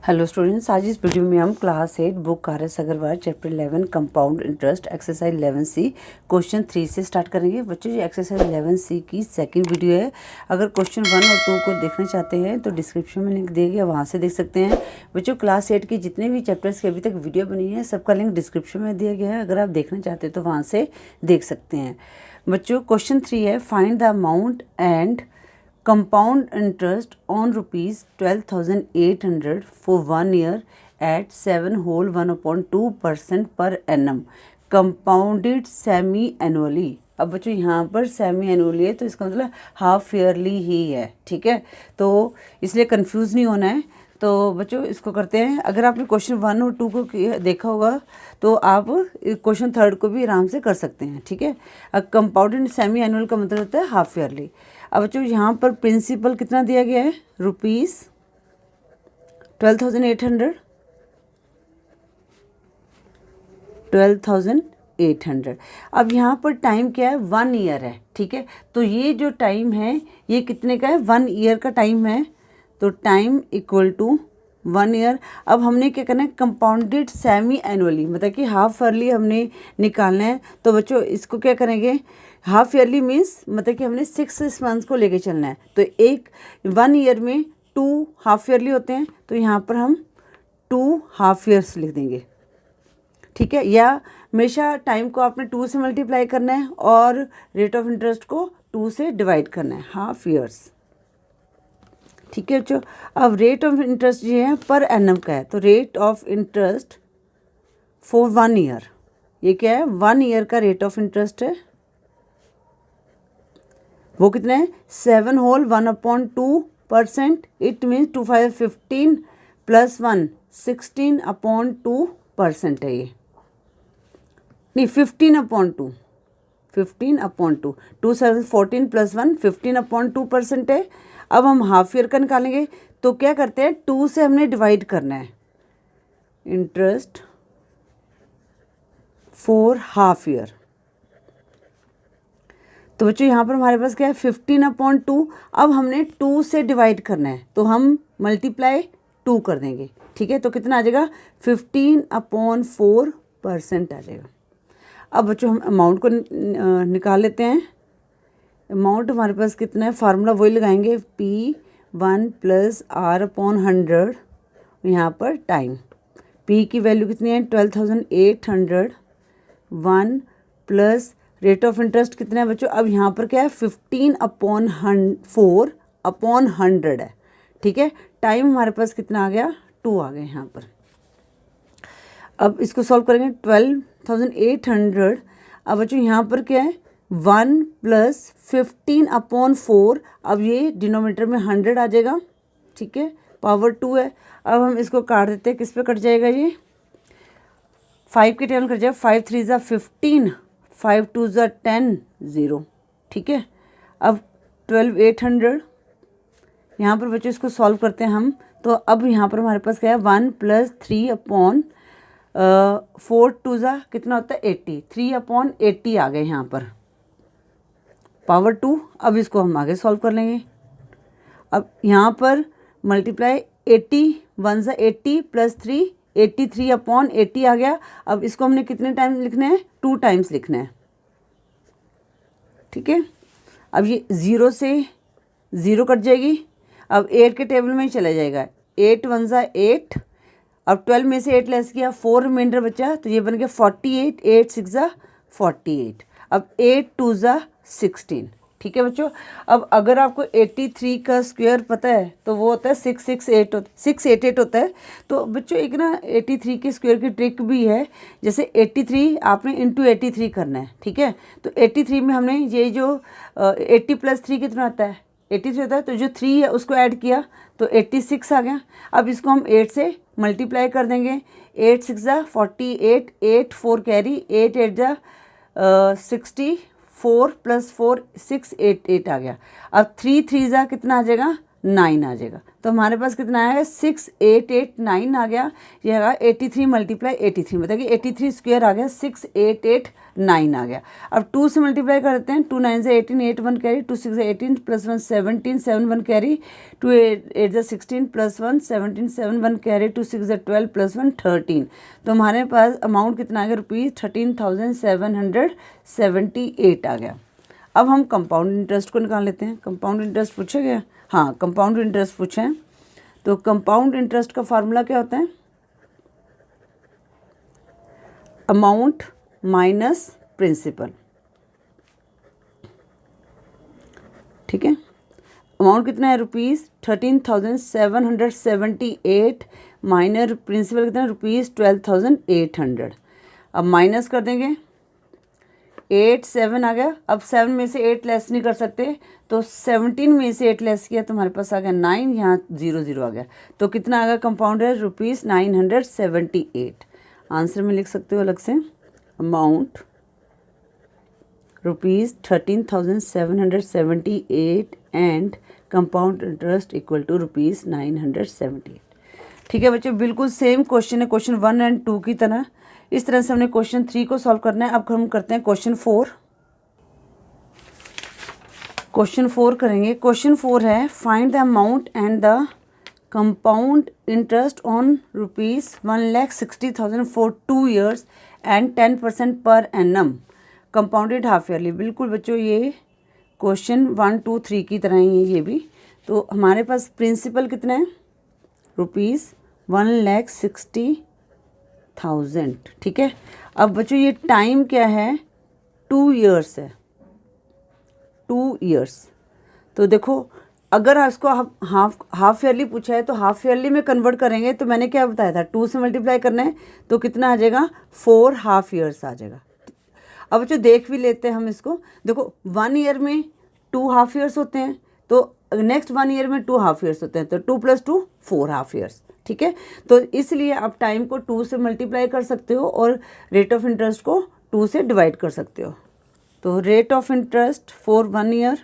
Hello students, आज इस video में हम क्लास 8 बुक कार्य Agarwal chapter 11 compound interest exercise 11C question 3 से स्टार्ट करेंगे। बच्चों, ये एक्सरसाइज 11C की सेकंड वीडियो है। अगर क्वेश्चन 1 और 2 को देखना चाहते हैं तो डिस्क्रिप्शन में लिंक दिया गया, वहाँ से देख सकते हैं। बच्चों, क्लास 8 की जितने भी चैप्टर्स की अभी तक वीडियो बनी है सबका लिंक डिस्क्रिप्शन में दिया गया है। अगर आप देखना चाहते हैं तो वहाँ से देख सकते हैं। बच्चों, क्वेश्चन 3 है, find the amount and compound interest on rupees 12,800 for 1 year at 7 whole 1/2% per annum compounded semi annually। अब बच्चों यहाँ पर सेमी एनुअली है तो इसका मतलब हाफ ईयरली ही है, ठीक है। तो इसलिए कंफ्यूज नहीं होना है। तो बच्चों इसको करते हैं। अगर आपने क्वेश्चन 1 और 2 को देखा होगा तो आप क्वेश्चन 3 को भी आराम से कर सकते हैं, ठीक है। अब कंपाउंडेड सेमी एनुअल का मतलब होता है हाफ ईयरली। अब बच्चों यहाँ पर प्रिंसिपल कितना दिया गया है, रुपीज़ 12,800। अब यहाँ पर टाइम क्या है, 1 ईयर है, ठीक है। तो ये जो टाइम है ये कितने का है, 1 ईयर का टाइम है। तो टाइम इक्वल टू 1 ईयर। अब हमने क्या करना है, कंपाउंडेड सेमी एनुअली, मतलब कि हाफ ईयरली हमने निकालना है। तो बच्चों इसको क्या करेंगे, हाफ ईयरली मीन्स मतलब कि हमने 6 मंथ्स को लेके चलना है। तो 1 ईयर में 2 हाफ ईयरली होते हैं, तो यहाँ पर हम 2 हाफ ईयर्स लिख देंगे, ठीक है। या हमेशा टाइम को आपने 2 से मल्टीप्लाई करना है और रेट ऑफ इंटरेस्ट को 2 से डिवाइड करना है, हाफ ईयर्स, ठीक है बच्चों। अब रेट ऑफ इंटरेस्ट जो है पर एनम का है, तो rate of interest for 1 year, ये क्या है, 1 ईयर का रेट ऑफ इंटरेस्ट है। वो कितना है, 7 whole 1/2%। इट मीन्स 2 5 15 प्लस 1 16/2% है ये, नहीं 15/2, 15/2, 2 7 14 प्लस 1 15/2% है। अब हम हाफ ईयर का निकालेंगे तो क्या करते हैं, 2 से हमने डिवाइड करना है, इंटरेस्ट फॉर हाफ ईयर। तो बच्चों यहाँ पर हमारे पास क्या है, 15/2। अब हमने 2 से डिवाइड करना है तो हम मल्टीप्लाई 2 कर देंगे, ठीक है। तो कितना आ जाएगा, 15/4% आ जाएगा। अब बच्चों हम अमाउंट को निकाल लेते हैं। अमाउंट हमारे पास कितना है, फार्मूला वही लगाएंगे, P1 + R/100। यहाँ पर टाइम, P की वैल्यू कितनी है, 12,800। 1 प्लस रेट ऑफ इंटरेस्ट कितना है बच्चों, अब यहाँ पर क्या है, 15/4/100 है, ठीक है। टाइम हमारे पास कितना आ गया, 2 आ गए यहाँ पर। अब इसको सॉल्व करेंगे, 12,800। अब बच्चों यहाँ पर क्या है, 1 + 15/4। अब ये डिनोमिनेटर में 100 आ जाएगा, ठीक है, पावर 2 है। अब हम इसको काट देते हैं, किस पे कट जाएगा, ये 5 के टेबल कट जाएगा, 5 3 = 15, 5 2 = 10, 0, ठीक है। अब 12,800 यहाँ पर बच्चों इसको सॉल्व करते हैं हम। तो अब यहाँ पर हमारे पास क्या है, 1 + 3/4 2 कितना होता है, 80, 3/80 आ गए यहाँ पर, पावर 2। अब इसको हम आगे सॉल्व कर लेंगे। अब यहाँ पर मल्टीप्लाई 80 1 = 80 + 3 83/80 आ गया। अब इसको हमने कितने टाइम लिखना है, 2 टाइम्स लिखना है, ठीक है। अब ये 0 से 0 कट जाएगी। अब 8 के टेबल में ही चला जाएगा, 8 1 = 8। अब 12 में से 8 लेस किया, 4 रिमाइंडर बचा, तो ये बन गया 48, 8 6 = 48। अब 8 2 = 16, ठीक है बच्चों। अब अगर आपको 83 का स्क्वायर पता है तो वो होता है 688 होता है। तो बच्चों एक ना 83 के स्क्वायर की ट्रिक भी है, जैसे 83 आपने इंटू 83 करना है, ठीक है। तो 83 में हमने ये जो 80 + 3 कितना आता है, 83 होता है, तो जो 3 है उसको ऐड किया तो 86 आ गया। अब इसको हम 8 से मल्टीप्लाई कर देंगे, 8 6 = 48, 8 4 कैरी, 8 8 = 60, 4 + 4 6 8 8 आ गया। अब 3 3 = कितना आ जाएगा, 9 आ जाएगा। तो हमारे पास कितना आएगा 6889 आ गया। ये आएगा 83 मल्टीप्लाई 83, मतलब कि 83 स्क्वायर आ गया, 6889 आ गया। अब 2 से मल्टीप्लाई करते हैं, 2 9 से 18, 8 1 कैरी, 2 6 से 18 प्लस 1 17, 7 1 कैरी, 2 8 से 16 प्लस 1 17, 7 1 कैरी, 2 6 से 12 प्लस 1 13। तो हमारे पास अमाउंट कितना आ गया ₹13,778 आ गया। अब हम कंपाउंड इंटरेस्ट को निकाल लेते हैं। कंपाउंड इंटरेस्ट पूछा गया, हाँ कंपाउंड इंटरेस्ट पूछे हैं। तो कंपाउंड इंटरेस्ट का फार्मूला क्या होता है? अमाउंट माइनस प्रिंसिपल, ठीक है। अमाउंट कितना है ₹13,778 माइनस प्रिंसिपल कितना है ₹12,800। अब माइनस कर देंगे, 8 7 आ गया। अब 7 में से 8 लेस नहीं कर सकते, तो 17 में से 8 लेस किया तो हमारे पास आ गया 9, यहाँ 0 0 आ गया। तो कितना आ गया कंपाउंड है ₹978। आंसर में लिख सकते हो अलग से, amount ₹13,778 and compound interest equal to ₹978। ठीक है बच्चों, बिल्कुल सेम क्वेश्चन है क्वेश्चन 1 और 2 की तरह। इस तरह से हमने क्वेश्चन 3 को सॉल्व करना है। अब हम करते हैं क्वेश्चन 4। क्वेश्चन 4 करेंगे। क्वेश्चन 4 है find the amount and the compound interest on ₹1,60,000 for 2 years and 10% per annum compounded half yearly. बिल्कुल बच्चों ये क्वेश्चन 1 2 3 की तरह ही है ये भी। तो हमारे पास प्रिंसिपल कितना है ₹1,60,000, ठीक है। अब बच्चों ये टाइम क्या है 2 years है, 2 years। तो देखो अगर इसको हाफ ईयरली पूछा है तो हाफ ईयरली में कन्वर्ट करेंगे। तो मैंने क्या बताया था 2 से मल्टीप्लाई करना है तो कितना आ जाएगा 4 हाफ ईयर्स आ जाएगा। अब बच्चों देख भी लेते हैं हम इसको। देखो 1 ईयर में 2 हाफ ईयर्स होते हैं, तो नेक्स्ट 1 ईयर में 2 हाफ ईयर्स होते हैं, तो 2 + 2 4 हाफ ईयर्स, ठीक है। तो इसलिए आप टाइम को 2 से मल्टीप्लाई कर सकते हो और रेट ऑफ इंटरेस्ट को 2 से डिवाइड कर सकते हो। तो rate of interest for 1 year,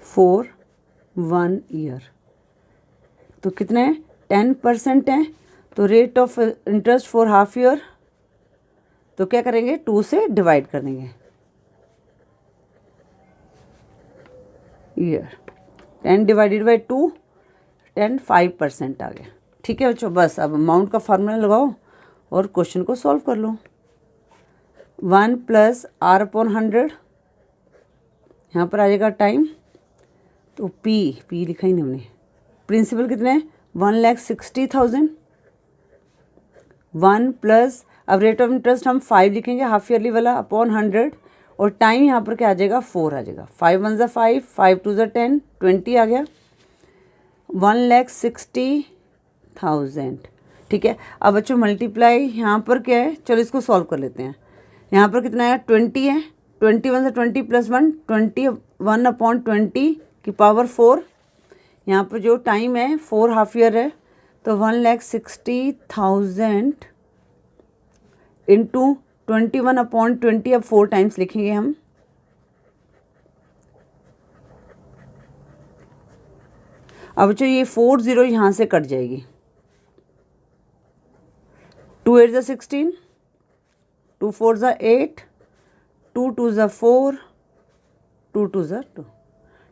for 1 year तो कितना है 10% है। तो rate of interest for half year तो क्या करेंगे 2 से डिवाइड कर देंगे ईयर। 10 डिवाइडेड बाई 2 10 5% आ गया, ठीक है बच्चों। बस अब अमाउंट का फार्मूला लगाओ और क्वेश्चन को सॉल्व कर लो। 1 + R/100, यहाँ पर आ जाएगा टाइम, तो पी लिखा ही नहीं हमने। प्रिंसिपल कितने हैं 1,60,000, 1 प्लस अब रेट ऑफ इंटरेस्ट हम 5 लिखेंगे हाफ ईयरली वाला अपॉन 100, और टाइम यहाँ पर क्या आ जाएगा 4 आ जाएगा। 5 1 = 5, 5 2 = 10, 20 आ गया। 1,60,000, ठीक है। अब बच्चों मल्टीप्लाई यहाँ पर क्या है, चलो इसको सॉल्व कर लेते हैं। यहाँ पर कितना है 20 है, 21 से 20 + 1 21/20 की पावर 4। यहाँ पर जो टाइम है 4 हाफ ईयर है, तो 1,60,000 इंटू 21/20, अब 4 टाइम्स लिखेंगे हम। अब जो ये 4 0 यहाँ से कट जाएगी। 2 8 = 16, 2 4 = 8, 2 2 = 4, 2 2 = 2,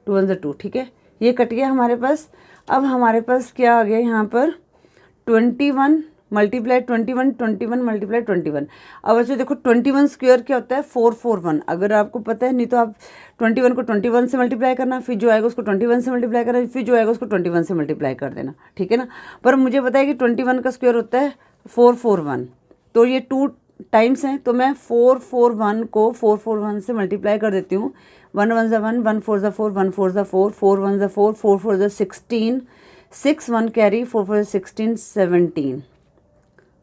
2 1 = 2, ठीक है। ये कट गया हमारे पास। अब हमारे पास क्या आ गया यहाँ पर 21 मल्टीप्लाई 21, 21 मल्टीप्लाई 21। अब अच्छा देखो 21 स्क्वायर क्या होता है 441। अगर आपको पता है, नहीं तो आप 21 को 21 से मल्टीप्लाई करना, फिर जो आएगा उसको 21 से मल्टीप्लाई करना, फिर जो आएगा उसको 21 से मल्टीप्लाई कर देना, ठीक है ना। पर मुझे पता है कि 21 का स्क्वायर होता है 441, तो ये 2 टाइम्स हैं, तो मैं 441 को 441 से मल्टीप्लाई कर देती हूँ। 1 1 = 1, 1 4 = 4, 1 4 = 4, 4 1 = 4, 4 4 = 16, 6 1 कैरी, 4 4 = 16, 17।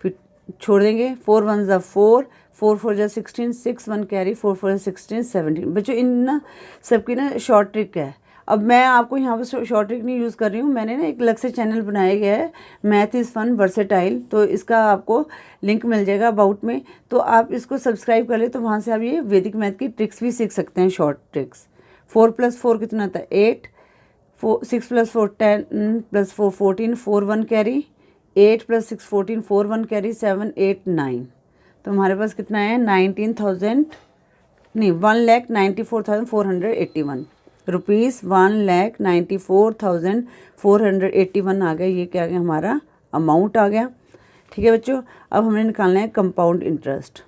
फिर छोड़ देंगे, 4 1 = 4, 4 4 = 16, 6 1 कैरी, 4 4 = 16, 17। बच्चों इन ना सबकी ना शॉर्ट ट्रिक है। अब मैं आपको यहाँ पर शॉर्ट ट्रिक नहीं यूज़ कर रही हूँ, मैंने ना एक अलग से चैनल बनाया गया है मैथ इज़ फन वर्सेटाइल, तो इसका आपको लिंक मिल जाएगा अबाउट में, तो आप इसको सब्सक्राइब कर ले, तो वहाँ से आप ये वैदिक मैथ की ट्रिक्स भी सीख सकते हैं, शॉर्ट ट्रिक्स। 4 + 4 कितना था 8, 6 + 4 10 + 4 14, 4 1 कैरी, 8 + 6 14, 4 1 कैरी, 7 8 9। तो हमारे पास कितना है 19,000 नहीं 1,94,481 रुपीज़, 1,94,481 आ गया। ये क्या आ गया हमारा अमाउंट आ गया। ठीक है बच्चों, अब हमें निकालना है कंपाउंड इंटरेस्ट।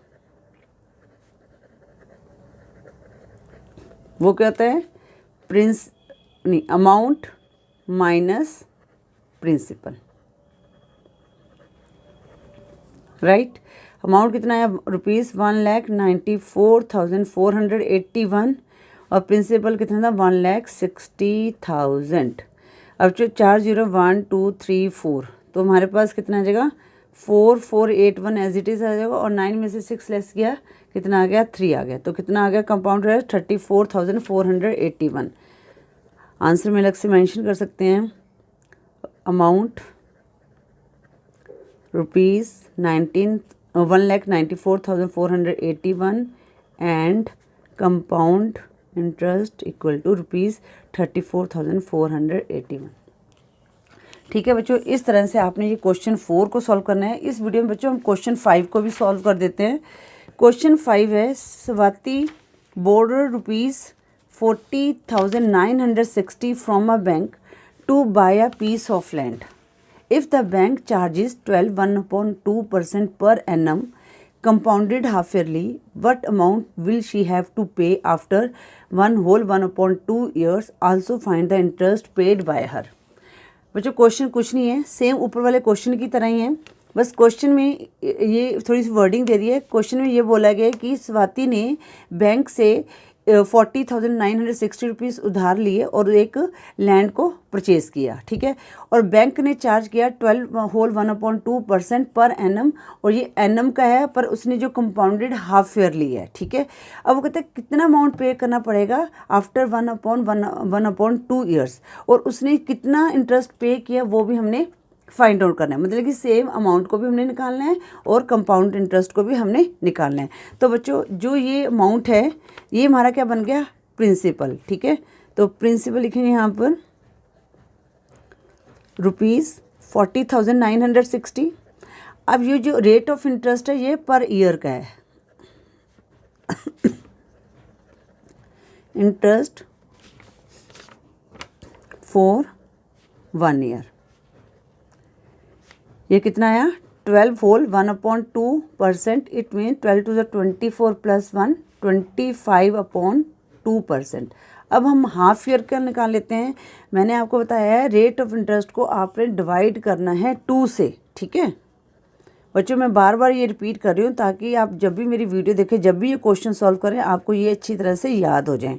वो क्या होता है amount minus principal, right. Amount कितना है ₹1,94,481 और प्रिंसिपल कितना था 1,60,000। अब जो 4 0 1 2 3 4 तो हमारे पास कितना आ जाएगा 4481 एज इट इज़ आ जाएगा और 9 में से 6 लेस किया कितना आ गया 3 आ गया। तो कितना आ गया कंपाउंड इंटरेस्ट 34,481। आंसर में अलग से मेंशन कर सकते हैं amount ₹1,94,481 and compound interest equal to ₹34,481। ठीक है बच्चों, इस तरह से आपने ये क्वेश्चन 4 को सॉल्व करना है। इस वीडियो में बच्चों हम क्वेश्चन 5 को भी सॉल्व कर देते हैं। क्वेश्चन 5 है Swati borrowed ₹40,960 from a bank to buy a piece of land. If the bank charges 1/2% per annum compounded half yearly, what amount will she have to pay after 1/2 years? Also find the interest paid by her. बच्चों question कुछ नहीं है, same ऊपर वाले question की तरह ही है, बस क्वेश्चन में ये थोड़ी सी वर्डिंग दे रही है। क्वेश्चन में ये बोला गया है कि स्वाति ने बैंक से 40,960 रुपीज़ उधार लिए और एक लैंड को परचेज़ किया। ठीक है, और बैंक ने चार्ज किया 12/1/2% पर एनम, और ये एनम का है पर उसने जो कंपाउंडेड हाफ ईयर ली है। ठीक है, अब वो कहते हैं कितना अमाउंट पे करना पड़ेगा आफ्टर 1/2 ईयर्स, और उसने कितना इंटरेस्ट पे किया वो भी हमने फाइंड आउट करना है। मतलब कि सेम अमाउंट को भी हमने निकालना है और कंपाउंड इंटरेस्ट को भी हमने निकालना है। तो बच्चों जो ये अमाउंट है ये हमारा क्या बन गया प्रिंसिपल। ठीक है, तो प्रिंसिपल लिखेंगे यहाँ पर ₹40,960। अब ये जो रेट ऑफ इंटरेस्ट है ये पर ईयर का है इंटरेस्ट फॉर 1 ईयर। ये कितना आया 12/1/2%। It mean 12 to the 24 + 1 25/2%। अब हम हाफ ईयर का निकाल लेते हैं। मैंने आपको बताया है रेट ऑफ इंटरेस्ट को आपने डिवाइड करना है 2 से। ठीक है बच्चों, मैं बार बार ये रिपीट कर रही हूँ ताकि आप जब भी मेरी वीडियो देखें, जब भी ये क्वेश्चन सॉल्व करें, आपको ये अच्छी तरह से याद हो जाए।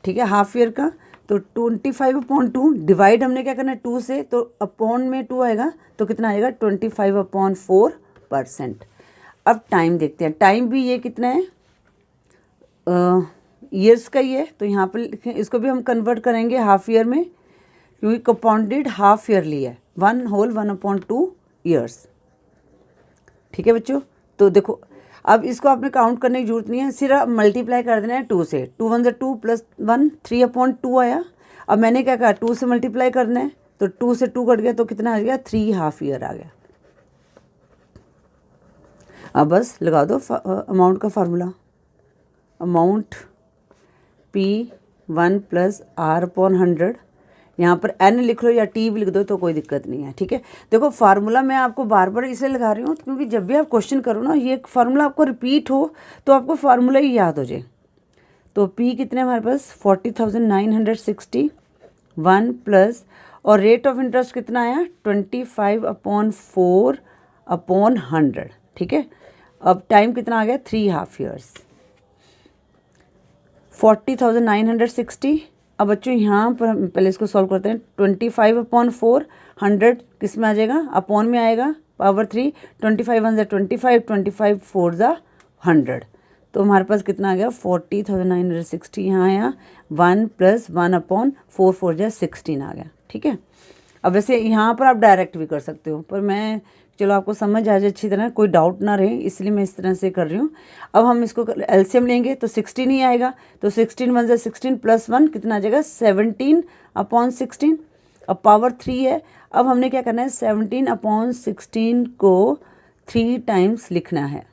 ठीक है, हाफ ईयर का तो 25/2 डिवाइड हमने क्या करना है 2 से, तो अपॉन में 2 आएगा तो कितना आएगा 25/4%। अब टाइम देखते हैं, टाइम भी ये कितना है ईयर्स का ही है, तो यहाँ पर लिखें, इसको भी हम कन्वर्ट करेंगे हाफ ईयर में क्योंकि कंपाउंडेड हाफ ईयरली है 1/2 ईयर्स। ठीक है बच्चों, तो देखो अब इसको आपने काउंट करने की जरूरत नहीं है, सिर्फ मल्टीप्लाई कर देना है 2 से। 2 1 2 + 1 3/2 आया। अब मैंने क्या कहा 2 से मल्टीप्लाई करना है, तो 2 से 2 कट गया तो कितना आ गया 3 हाफ ईयर आ गया। अब बस लगा दो अमाउंट का फार्मूला, अमाउंट P1 + R/100। यहाँ पर n लिख लो या t भी लिख दो तो कोई दिक्कत नहीं है। ठीक है, देखो फार्मूला मैं आपको बार बार इसलिए लगा रही हूँ क्योंकि जब भी आप क्वेश्चन करो ना ये फार्मूला आपको रिपीट हो तो आपको फार्मूला ही याद हो जाए। तो p कितने हमारे पास 40,960 1 प्लस और रेट ऑफ इंटरेस्ट कितना आया 25/4/100। ठीक है, अब टाइम कितना आ गया 3 हाफ ईयर्स 40,960। अब बच्चों यहाँ पर हम पहले इसको सॉल्व करते हैं। 25/4 किस में आ जाएगा अपॉन में आएगा पावर 3। 25 1 = 25, 25 4 = 100। तो हमारे पास कितना आ गया 40,960 यहाँ आया 1 + 1/4 4 = 16 आ गया। ठीक है, अब वैसे यहाँ पर आप डायरेक्ट भी कर सकते हो पर मैं चलो आपको समझ आ जाए अच्छी तरह, कोई डाउट ना रहे, इसलिए मैं इस तरह से कर रही हूँ। अब हम इसको एलसीएम लेंगे तो 16 ही आएगा, तो 16 वन जा 16 प्लस 1 कितना आ जाएगा 17/16। अब पावर 3 है। अब हमने क्या करना है 17/16 को 3 टाइम्स लिखना है।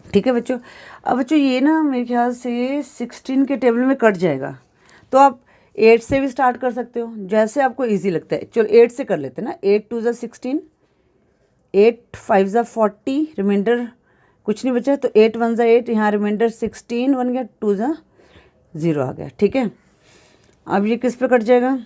ठीक है बच्चों। अब बच्चों ये ना मेरे ख्याल से 16 के टेबल में कट जाएगा, तो आप 8 से भी स्टार्ट कर सकते हो, जैसे आपको इजी लगता है। चलो 8 से कर लेते हैं ना। 8 2 ज़ा 16, 8 5 ज़ा 40, रिमाइंडर कुछ नहीं बचा, तो 8 1 ज़ा 8, यहाँ रिमाइंडर 16 बन गया, 2 ज़ा 0 आ गया। ठीक है, अब ये किस पे कट जाएगा,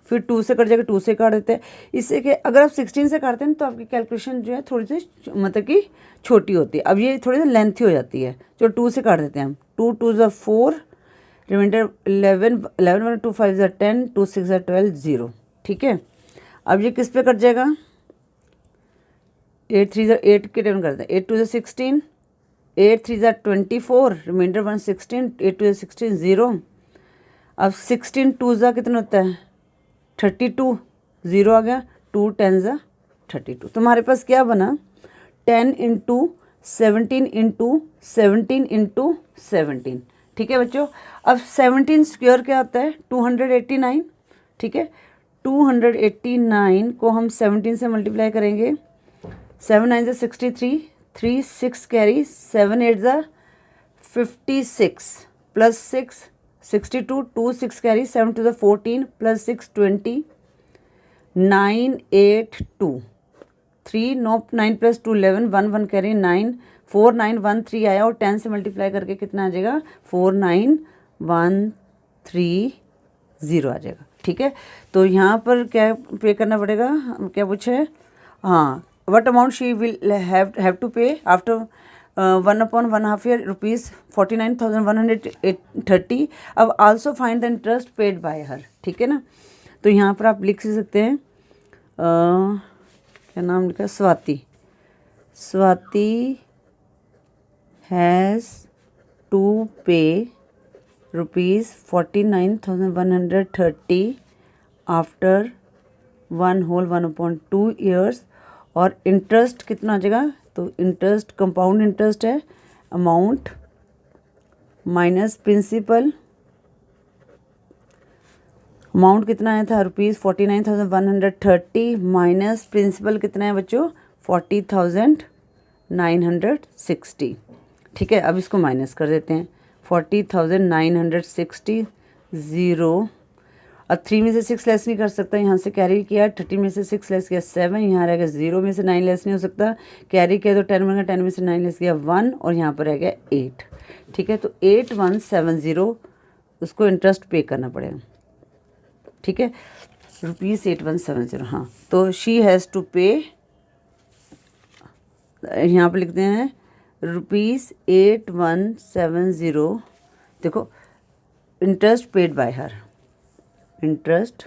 फिर 2 से कट जाएगा, 2 से काट देते हैं। इससे कि अगर आप 16 से काटते हैं तो आपकी कैलकुलेशन जो है थोड़ी सी मतलब कि छोटी होती है। अब ये थोड़ी सी लेंथी हो जाती है। चलो 2 से काट देते हैं हम। 2 2 ज़ा 4, रिमाइंडर 11 11 2 5 ज़ा 10, 2 6 ज़ा 12, 0। ठीक है, अब ये किस पे कट जाएगा, 8 3 ज़ा 8 के टेबल करते हैं। 8 2 ज़ा 16, 8 3 ज़ा 24, रिमाइंडर 1 16, 8 2 ज़ा 16, 0। अब 16 2 ज़ा कितना होता है 32, 0 आ गया। 2 10 ज़ा 32। तुम्हारे पास क्या बना 10 इंटू 17 इंटू 17 इंटू 17। ठीक है बच्चों। अब 17 स्क्वायर क्या होता है 289। ठीक है, 289 को हम 17 से मल्टीप्लाई करेंगे। 7 9 ज़ा 63, 3 6 कैरी, 7 8 ज़ा 56 प्लस 6 62, 2 6 कैरी, 7 2 ज़ा 14 प्लस 6 20, 9 8 2, 3 9 प्लस 2 11, 1 1 कैरी 9, 4 9 1 3 आया और 10 से मल्टीप्लाई करके कितना आ जाएगा 4 9 1 3 0 आ जाएगा। ठीक है, तो यहाँ पर क्या पे करना पड़ेगा, क्या पूछा है, हाँ, what amount she will have to pay after 1/1/2 year ₹49,130। अब also find the interest paid by her. ठीक है ना, तो यहाँ पर आप लिख सकते हैं क्या नाम लिखा, स्वाति। स्वाति हैज़ टू पे ₹49,130 आफ्टर 1/2 ईयर्स। और इंटरेस्ट कितना आ जाएगा, तो इंटरेस्ट कंपाउंड इंटरेस्ट है, अमाउंट माइनस प्रिंसिपल। अमाउंट कितना आया था ₹49,130 माइनस प्रिंसिपल कितना है बच्चों 40,960। ठीक है, अब इसको माइनस कर देते हैं। 40,960 0। अब 3 में से 6 लेस नहीं कर सकता, यहाँ से कैरी किया। 30 में से 6 लेस किया 7, यहाँ रहेगा 0 में से 9 लेस नहीं हो सकता, कैरी किया तो 10 बनेगा, 10 में से 9 लेस किया 1 और यहाँ पर रह गया 8। ठीक है, तो 8170 उसको इंटरेस्ट पे करना पड़ेगा। ठीक है, ₹8170। हाँ, तो शी हैज़ टू पे, यहाँ पर लिखते हैं ₹8170। देखो, interest paid by her, interest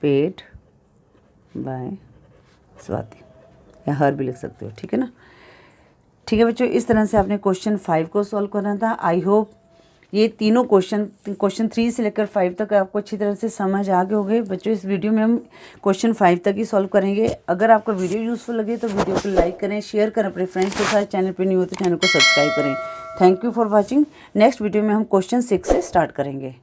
paid bye Swati, या हर भी लिख सकते हो। ठीक है ना। ठीक है बच्चों, इस तरह से आपने क्वेश्चन 5 को सॉल्व करना था। आई होप ये तीनों क्वेश्चन 3 से लेकर 5 तक आपको अच्छी तरह से समझ आ गए होंगे। बच्चों, इस वीडियो में हम क्वेश्चन 5 तक ही सॉल्व करेंगे। अगर आपका वीडियो यूज़फुल लगे तो वीडियो को लाइक करें, शेयर करें अपने फ्रेंड्स के साथ। चैनल पर न्यू हो तो चैनल को सब्सक्राइब करें। Thank you for watching. Next video में हम क्वेश्चन 6 से स्टार्ट करेंगे।